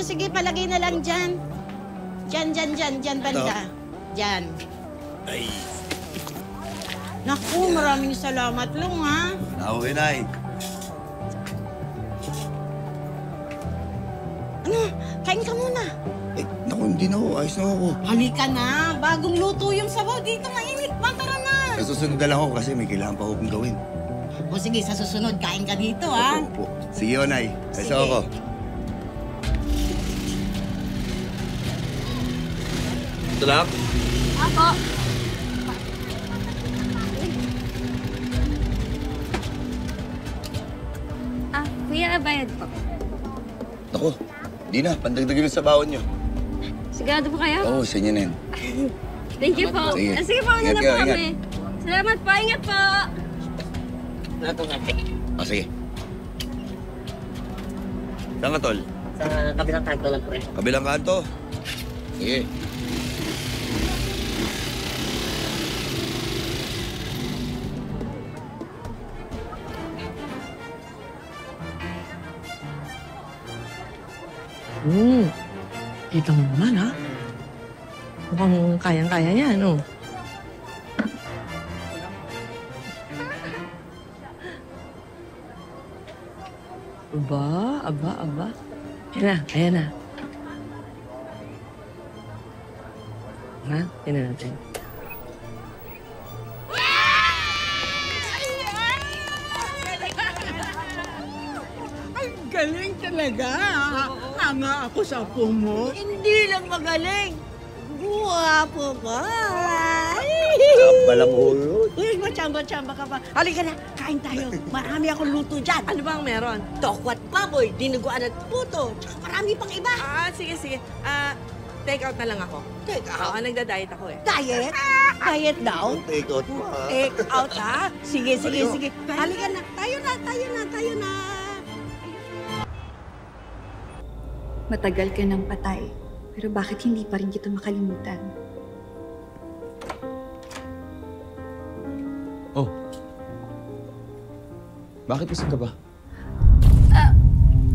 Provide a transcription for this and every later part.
sige, palagay na lang dyan. Dyan, banda. Dyan. Ay. Naku, maraming salamat, Long, ha? Ako, Inay. Ano, kain ka muna. Eh, naku, hindi na ako. Ayos na ako. Halika na, bagong luto yung sabaw dito, mainit pa, tara na. Sa susunod na lang ako kasi may kailangan pa akong gawin. O sige, sa susunod, kain ka dito, ha? Opo. Sige, Onay. Ayos Sige. ako. Ito lang? Ako. Kuya, bayad po. Naku, hindi na. Pandagdagin sa bawon nyo. Sigurado po kayo? Oo, sa inyo na yan. Thank you po. Sige. Sige po, una Ingat na kayo, po ingat. kami. Salamat po, ingat po. Sige. Saan ka, Tol? Sa kabilang kanto lang po eh. Kabilang kanto? Sige. Kita mo naman, ha? Mukhang kayang-kaya niya, no? Aba. Ayan na. Ha? Tingnan natin. Ang galing talaga. Hanga ako sa apo mo. Hindi lang magaling. Guwapo pa. Balang ulo. Uy, machamba-chamba ka pa. Halika na, kain tayo. Marami akong luto dyan. Ano bang meron? Tokwat baboy, dinuguan at puto. Tsaka marami pang iba. Sige. Take out na lang ako. Take Oo, out. nagda-diet ako eh. Diet? Diet daw? Take out mo, ha? Take out, ha? Sige. Ano? Halika na. Tayo na. Matagal ka nang patay, pero bakit hindi pa rin kita makalimutan? Oh. Bakit gising ka ba?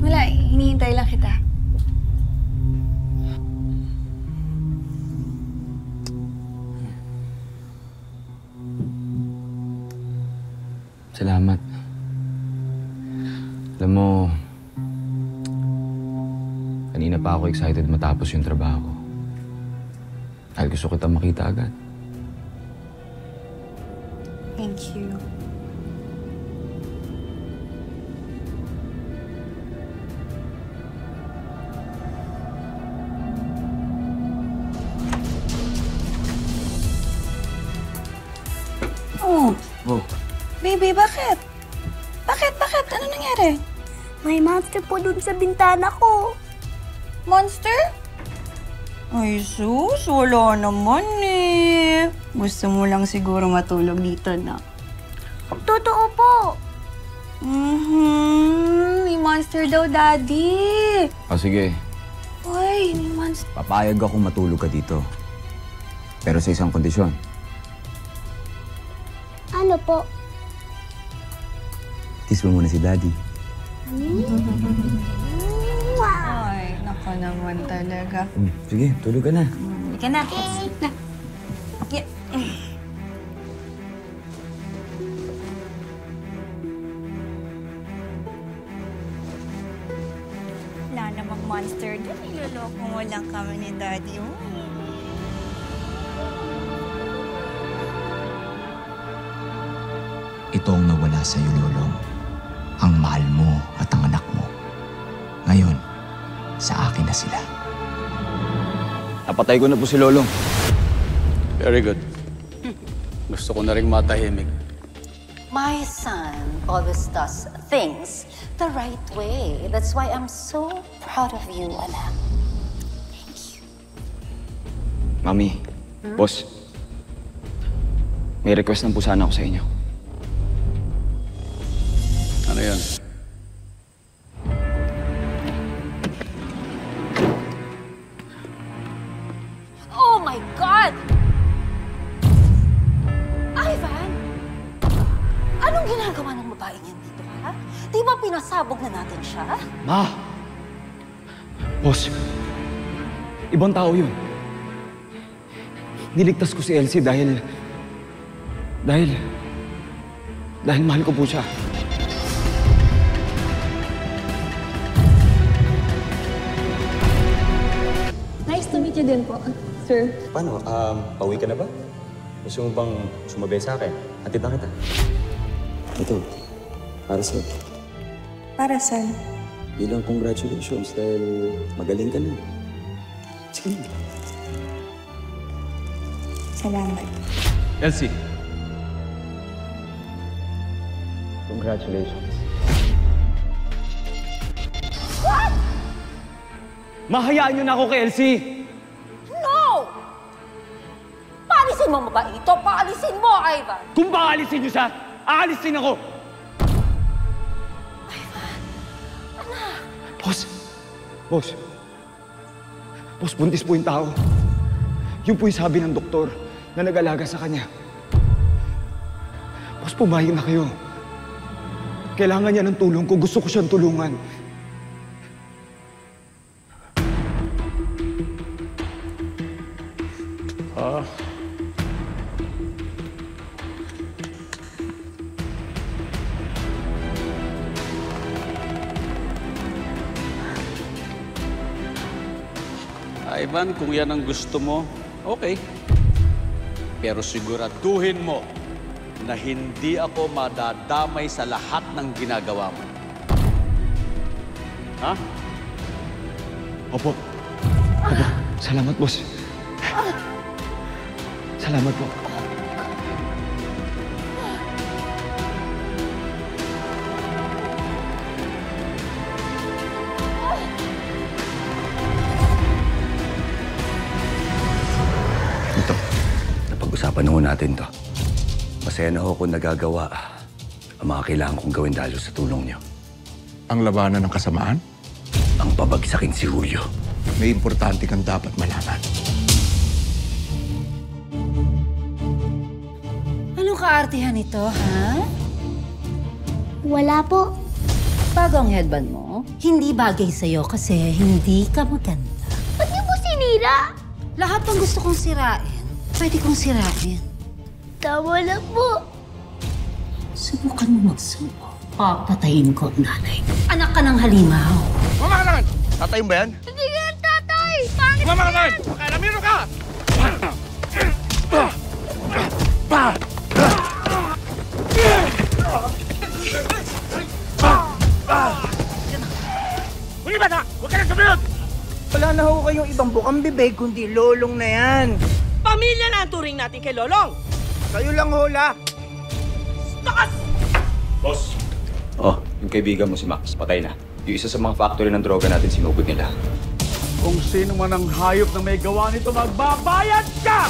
Wala, hinihintay lang kita. Salamat. Alam mo, kanina pa ako excited matapos yung trabaho ko. Dahil gusto kita makita agad. Thank you. Oh, Baby, bakit? Bakit? Ano nangyari? May monster po dun sa bintana ko. Monster? Ay, sus, wala naman eh. Gusto mo lang siguro matulog dito na. Totoo po. May monster daw, Daddy. sige. Uy, may monster. Papayag ako matulog ka dito. Pero sa isang kondisyon. Ano po? Kiss mo muna si Daddy. Ay, nako naman talaga. Sige, tulog ka na. Ika na. Wala namang monster doon. Iloloko mo lang kami ni Daddy. Ito ang nawala sa iyo, Lolong. Ang mahal mo at ang anak mo. Ngayon, sa akin na sila. Napatay ko na po si Lolong. Very good. Gusto ko na rin matahimik. My son always does things the right way. That's why I'm so proud of you, anak. Thank you. Mami, boss. May request lang po sana ako sa inyo. Ano yan? Oh my God! Ivan! Anong ginagawa ng babaeng yan dito, ha? Di ba pinasabog na natin siya? Ma! Boss, ibang tao yun. Niligtas ko si Elsie dahil mahal ko po siya. Nice to meet you din po, sir. Paano? Pauwi ka na ba? Gusto mo bang sumabay sa akin? Hatid na kita. Ito, para sa'yo. Para saan? Bilang congratulations dahil magaling ka na. Sige na. Salamat. Elsie. Congratulations. Mahayaan niyo na ako kay Elsie! No! Paalisin mo ba ito? Paalisin mo, Ivan! Kung paalisin niyo siya, aalisin ako! Boss, buntis po yung tao. Yun po yung sabi ng doktor na nag-alaga sa kanya. Boss, pumayag na kayo. Kailangan niya ng tulong ko. Gusto ko siyang tulungan. Ivan, kung yan ang gusto mo, okay. Pero siguraduhin mo na hindi ako madadamay sa lahat ng ginagawa mo. Ha? Opo. Salamat, boss. Salamat po. Napag-usapan ho natin to. Masaya na ho kung nagagawa ang mga kailangan kong gawin dahil sa tulong niyo. Ang labanan ng kasamaan? Ang pabagsakin si Julio. May importante kang dapat malaman. Anong kaartihan ito, ha? Wala po. Bago ang headband mo, hindi bagay sa'yo kasi hindi ka maganda. Ba't niyo po sinira? Lahat ng gusto kong sirain, pwede kong sirain. Tama na po. Subukan mo magsubo. Papatayin ko ang nanay. Anak ka ng halimaw. Mama ka naman! Tatay mo ba yan? Hindi ka yan, tatay! Pangit Mama ka naman! Makalamiro ka! Huli ba na? Huwag ka na sumunod! Wala na ho kayong ibang bukang bibig, kundi lolong na yan. Pamilya na ang turing natin kay Lolong. Kayo lang hula. Takas! Boss. Oh, yung kaibigan mo si Max, patay na. Yung isa sa mga factory ng droga natin sinugod nila. Kung sino man ang hayop na may gawa nito, magbabayad ka!